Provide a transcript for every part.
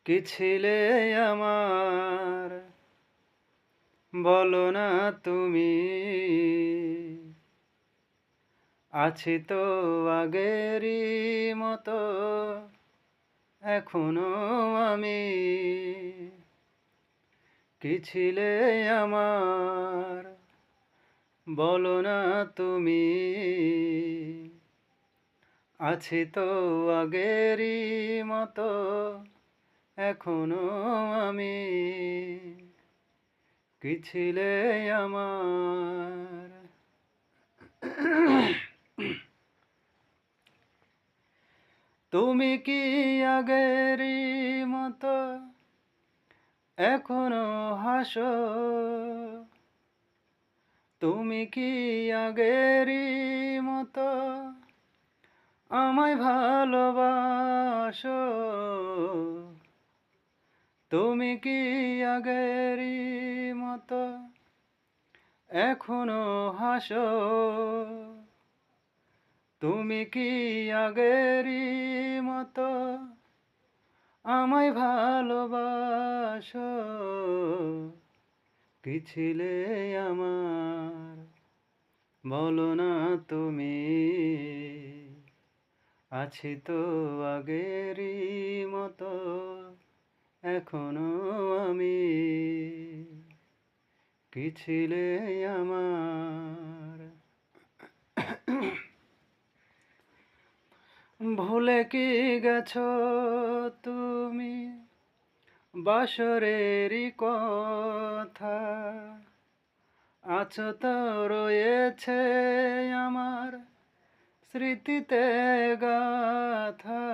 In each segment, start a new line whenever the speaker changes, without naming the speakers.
কি ছিলে আমার বলো না তুমি, আছি তো আগেরই মতো এখনো আমি। কি ছিলে আমার বলো না তুমি, আছি তো আগেরই মতো এখনো আমি। কি ছিলে আমার তুমি কি আগেরই মতো এখনো হাসো? তুমি কি আগেরই মতো আমায় ভালোবাসো? তুমি কি আগেরই মতো এখনো হাসো? তুমি কি আগেরই মতো আমায় ভালোবাসো? কি ছিলে আমার বলো না তুমি, আছি তো আগেরই মতো এখনো আমি। কি ছিলে আমার ভুলে কি গেছো তুমি বাসরেরই কথা? আছো তো রয়েছে আমার স্মৃতিতে গাথা।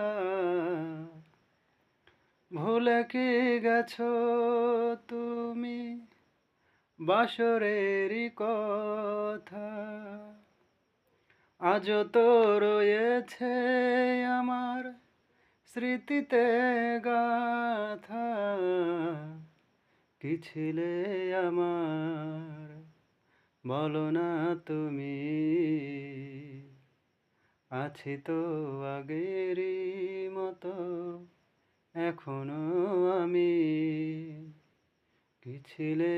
ভুলে কি গেছো তুমি বাসরেরই কথা? আজও তো রয়েছে আমার স্মৃতিতে গাথা। কি ছিলে আমার বলো না তুমি, আছি তো আগেরই মতো এখনো আমি। কি ছিলে